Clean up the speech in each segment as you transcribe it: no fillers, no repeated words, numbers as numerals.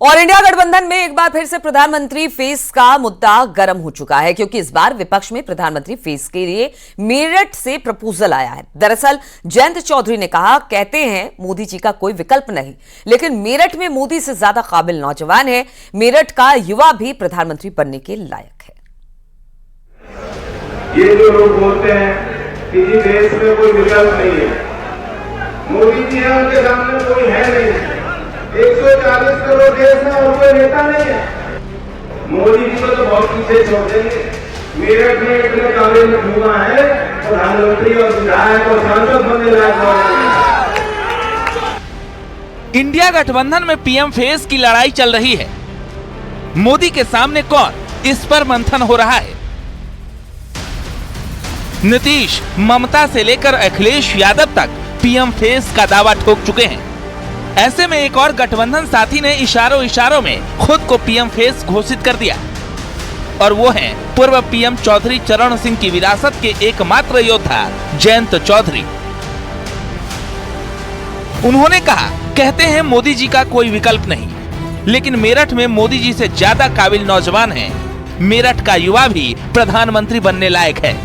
और इंडिया गठबंधन में एक बार फिर से प्रधानमंत्री फेस का मुद्दा गर्म हो चुका है, क्योंकि इस बार विपक्ष में प्रधानमंत्री फेस के लिए मेरठ से प्रपोजल आया है। दरअसल जयंत चौधरी ने कहा, कहते हैं मोदी जी का कोई विकल्प नहीं, लेकिन मेरठ में मोदी से ज्यादा काबिल नौजवान है। मेरठ का युवा भी प्रधानमंत्री बनने के लायक है। ये जो लोग बोलते हैं कि जी देश में कोई विकल्प नहीं है, मोदी जी है, उनके सामने कोई है नहीं, 140 करोड़ देश में और कोई नेता नहीं है, मोदी जी को तो बहुत पीछे छोड़ देंगे। मेरठ में इतने काबिल युवा है, प्रधानमंत्री और विधायक और सांसद बनने लायक। इंडिया गठबंधन में पीएम फेस की लड़ाई चल रही है। मोदी के सामने कौन, इस पर मंथन हो रहा है। नीतीश, ममता से लेकर अखिलेश यादव तक पीएम फेस का दावा ठोक चुके हैं। ऐसे में एक और गठबंधन साथी ने इशारों में खुद को पीएम फेस घोषित कर दिया, और वो हैं पूर्व पीएम चौधरी चरण सिंह की विरासत के एकमात्र योद्धा जयंत चौधरी। उन्होंने कहा, कहते हैं मोदी जी का कोई विकल्प नहीं, लेकिन मेरठ में मोदी जी से ज्यादा काबिल नौजवान हैं। मेरठ का युवा भी प्रधानमंत्री बनने लायक है।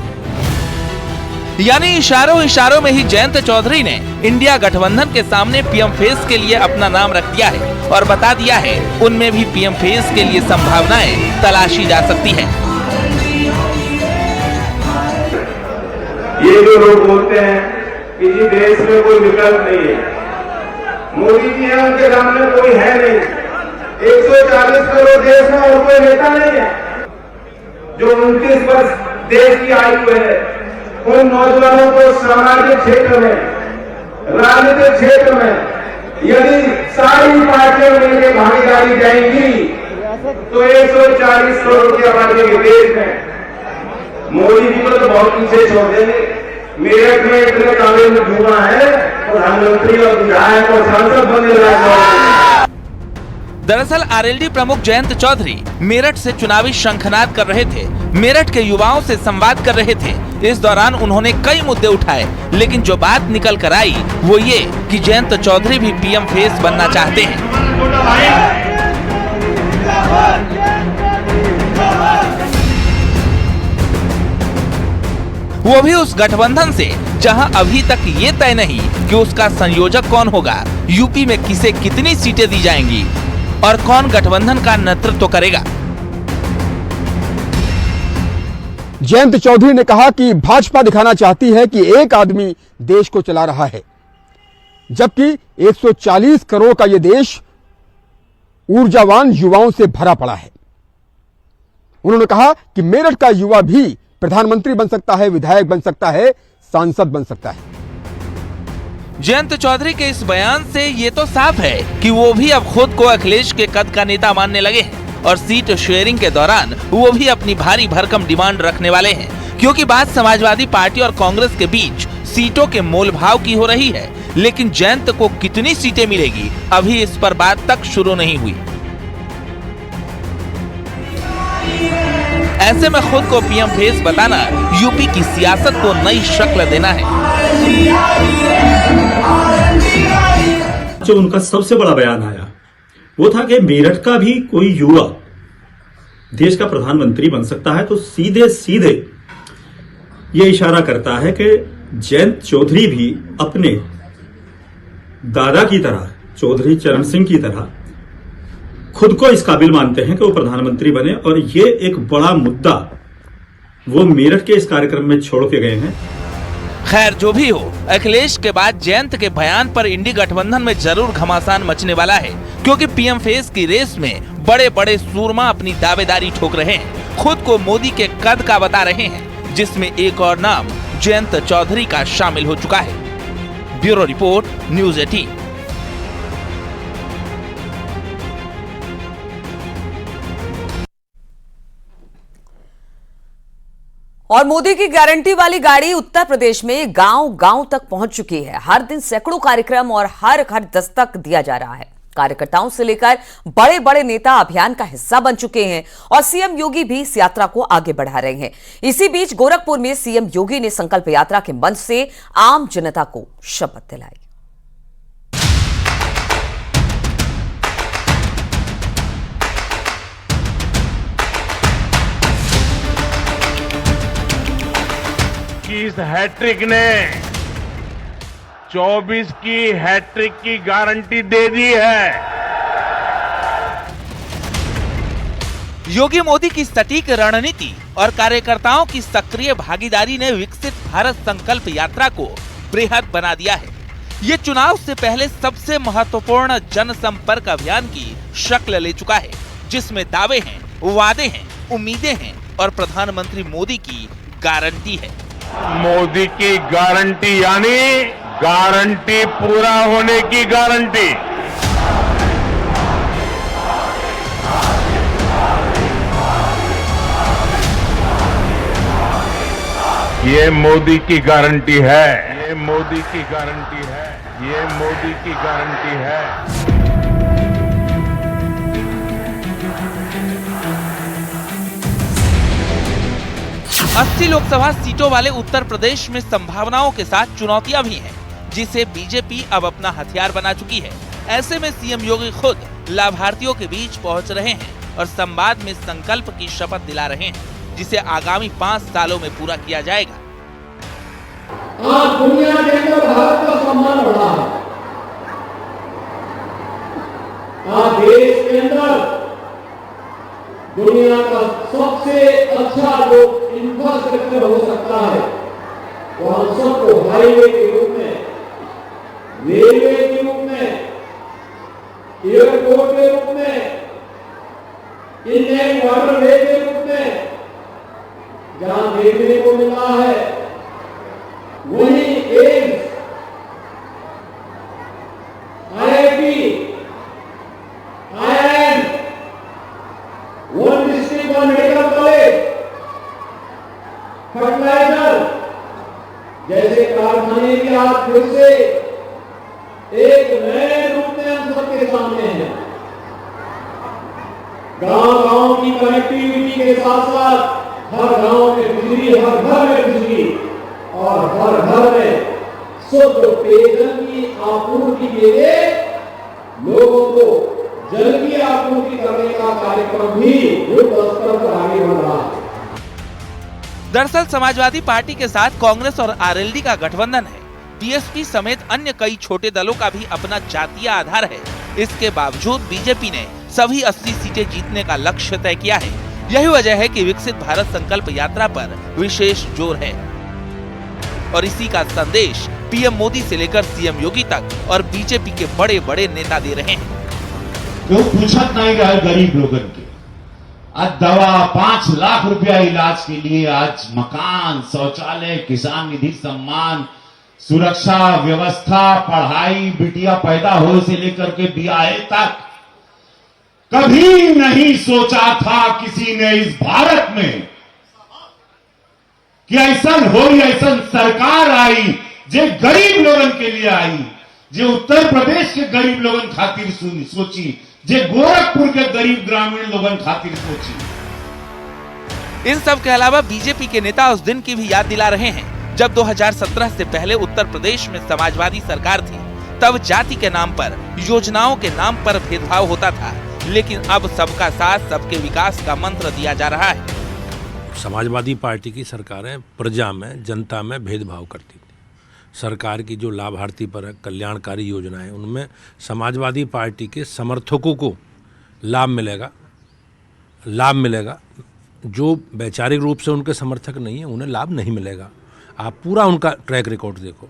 यानी इशारों में ही जयंत चौधरी ने इंडिया गठबंधन के सामने पीएम फेस के लिए अपना नाम रख दिया है और बता दिया है उनमें भी पीएम फेस के लिए संभावनाएं तलाशी जा सकती है। ये जो लोग बोलते हैं कि जी देश में कोई विकल्प नहीं है, मोदी जी है, उनके सामने कोई है नहीं, 140 करोड़ देश में और कोई नेता नहीं है। जो 29 वर्ष देश की आयु है, उन नौजवानों को सामाजिक क्षेत्र में, राजनीतिक क्षेत्र में यदि सारी पार्टियां मिलकर भागीदारी जाएंगी तो 140 करोड़ की आबादी के देश में मोदी जी को तो बहुत पीछे छोड़ देंगे। मेरठ में इतने काबिल युवा है, प्रधानमंत्री और विधायक और सांसद बनने लायक। दरअसल आरएलडी प्रमुख जयंत चौधरी मेरठ से चुनावी शंखनाद कर रहे थे, मेरठ के युवाओं से संवाद कर रहे थे। इस दौरान उन्होंने कई मुद्दे उठाए, लेकिन जो बात निकल कर आई वो ये कि जयंत चौधरी भी पीएम फेस बनना चाहते हैं। वो भी उस गठबंधन से जहां अभी तक ये तय नहीं कि उसका संयोजक कौन होगा, यूपी में किसे कितनी सीटें दी जाएंगी और कौन गठबंधन का नेतृत्व करेगा। जयंत चौधरी ने कहा कि भाजपा दिखाना चाहती है कि एक आदमी देश को चला रहा है, जबकि 140 करोड़ का यह देश ऊर्जावान युवाओं से भरा पड़ा है। उन्होंने कहा कि मेरठ का युवा भी प्रधानमंत्री बन सकता है, विधायक बन सकता है, सांसद बन सकता है। जयंत चौधरी के इस बयान से ये तो साफ है कि वो भी अब खुद को अखिलेश के कद का नेता मानने लगे हैं, और सीट शेयरिंग के दौरान वो भी अपनी भारी भरकम डिमांड रखने वाले हैं, क्योंकि बात समाजवादी पार्टी और कांग्रेस के बीच सीटों के मोल भाव की हो रही है। लेकिन जयंत को कितनी सीटें मिलेगी, अभी इस पर बात तक शुरू नहीं हुई। ऐसे में खुद को पीएम फेस बताना यूपी की सियासत को नई शक्ल देना है। जो उनका सबसे बड़ा बयान आया वो था कि मेरठ का भी कोई युवा देश का प्रधानमंत्री बन सकता है, तो सीधे सीधे ये इशारा करता है कि जयंत चौधरी भी अपने दादा की तरह, चौधरी चरण सिंह की तरह, खुद को इस काबिल मानते हैं कि वो प्रधानमंत्री बने, और ये एक बड़ा मुद्दा वो मेरठ के इस कार्यक्रम में छोड़ के गए हैं। खैर जो भी हो, अखिलेश के बाद जयंत के बयान पर इंडी गठबंधन में जरूर घमासान मचने वाला है, क्योंकि पीएम फेस की रेस में बड़े बड़े सूरमा अपनी दावेदारी ठोक रहे हैं, खुद को मोदी के कद का बता रहे हैं, जिसमें एक और नाम जयंत चौधरी का शामिल हो चुका है। Bureau report, news 18। और मोदी की गारंटी वाली गाड़ी उत्तर प्रदेश में गांव-गांव तक पहुंच चुकी है। हर दिन सैकड़ों कार्यक्रम और हर घर दस्तक दिया जा रहा है। कार्यकर्ताओं से लेकर बड़े बड़े नेता अभियान का हिस्सा बन चुके हैं और सीएम योगी भी इस यात्रा को आगे बढ़ा रहे हैं। इसी बीच गोरखपुर में सीएम योगी ने संकल्प यात्रा के मंच से आम जनता को शपथ दिलाई। इस हैट्रिक ने 24 की हैट्रिक की गारंटी दे दी है। योगी मोदी की सटीक रणनीति और कार्यकर्ताओं की सक्रिय भागीदारी ने विकसित भारत संकल्प यात्रा को बेहद बना दिया है। ये चुनाव से पहले सबसे महत्वपूर्ण जनसंपर्क अभियान की शक्ल ले चुका है, जिसमें दावे हैं, वादे हैं, उम्मीदें हैं और प्रधानमंत्री मोदी की गारंटी है। मोदी की गारंटी यानी गारंटी पूरा होने की गारंटी। ये मोदी की गारंटी है, ये मोदी की गारंटी है, ये मोदी की गारंटी है। 80 लोकसभा सीटों वाले उत्तर प्रदेश में संभावनाओं के साथ चुनौतियां भी हैं, जिसे बीजेपी अब अपना हथियार बना चुकी है। ऐसे में सीएम योगी खुद लाभार्थियों के बीच पहुंच रहे हैं और संवाद में संकल्प की शपथ दिला रहे हैं, जिसे आगामी 5 सालों में पूरा किया जाएगा। आज दुनिया के अंदर भारत का सम्मान बढ़ा है। आज देश के अंदर दुनिया का सबसे अच्छा जो इंफ्रास्ट्रक्चर हो सकता है वो हम सबको हाईवे के रूप में, रेलवे के रूप में, एयरपोर्ट के रूप में, इंडियन वाटरवे के रूप में जहां देखने को मिला है, वही AIIMS, IIT, IIM, one district one medical college, fertiliser जैसे कारखाने के आज फिर से एक नए रूप में हम सबके सामने हैं। गांव-गांव की कनेक्टिविटी के साथ साथ हर गांव में बिजली, हर घर में बिजली और हर घर में शुद्ध पेयजल की आपूर्ति के लिए लोगों को जल की आपूर्ति करने का कार्यक्रम भी युद्ध स्तर पर आगे बढ़ रहा है। दरअसल समाजवादी पार्टी के साथ कांग्रेस और आरएलडी का गठबंधन है। बीएसपी समेत अन्य कई छोटे दलों का भी अपना जातीय आधार है। इसके बावजूद बीजेपी ने सभी 80 सीटें जीतने का लक्ष्य तय किया है। यही वजह है कि विकसित भारत संकल्प यात्रा पर विशेष जोर है और इसी का संदेश पीएम मोदी से लेकर सीएम योगी तक और बीजेपी के बड़े बड़े नेता दे रहे हैं। क्यों पूछत नहीं रहा गरीब लोगन के? आज दवा 5 लाख रुपया इलाज के लिए, आज मकान, शौचालय, किसान निधि सम्मान, सुरक्षा व्यवस्था, पढ़ाई, बिटिया पैदा हो से लेकर के ब्याह तक कभी नहीं सोचा था किसी ने इस भारत में कि ऐसा हो, ऐसा सरकार आई जो गरीब लोगन के लिए आई, जो उत्तर प्रदेश के गरीब लोगन खातिर सोची, जो गोरखपुर के गरीब ग्रामीण लोगन खातिर सोची। इन सब के अलावा बीजेपी के नेता उस दिन की भी याद दिला रहे हैं जब 2017 से पहले उत्तर प्रदेश में समाजवादी सरकार थी। तब जाति के नाम पर, योजनाओं के नाम पर भेदभाव होता था, लेकिन अब सबका साथ सबके विकास का मंत्र दिया जा रहा है। समाजवादी पार्टी की सरकारें प्रजा में, जनता में भेदभाव करती थी। सरकार की जो लाभार्थी पर कल्याणकारी योजनाएं, उनमें समाजवादी पार्टी के समर्थकों को लाभ मिलेगा। जो वैचारिक रूप से उनके समर्थक नहीं है, उन्हें लाभ नहीं मिलेगा। आप पूरा उनका ट्रैक रिकॉर्ड देखो।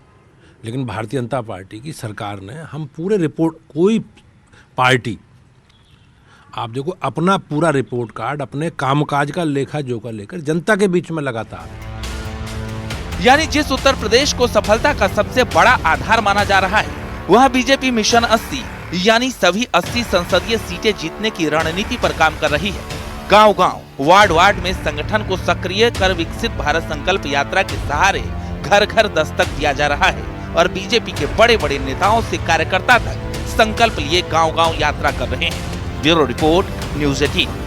लेकिन भारतीय जनता पार्टी की सरकार ने, हम पूरे रिपोर्ट, कोई पार्टी आप देखो अपना पूरा रिपोर्ट कार्ड, अपने कामकाज का लेखा जोखा लेकर जनता के बीच में लगातार, यानी जिस उत्तर प्रदेश को सफलता का सबसे बड़ा आधार माना जा रहा है, वह बीजेपी मिशन 80 यानी सभी 80 संसदीय सीटें जीतने की रणनीति पर काम कर रही है। गांव-गांव, वार्ड-वार्ड में संगठन को सक्रिय कर विकसित भारत संकल्प यात्रा के सहारे घर-घर दस्तक दिया जा रहा है और बीजेपी के बड़े-बड़े नेताओं से कार्यकर्ता तक संकल्प लिए गांव-गांव यात्रा कर रहे हैं। Bureau report, news 18।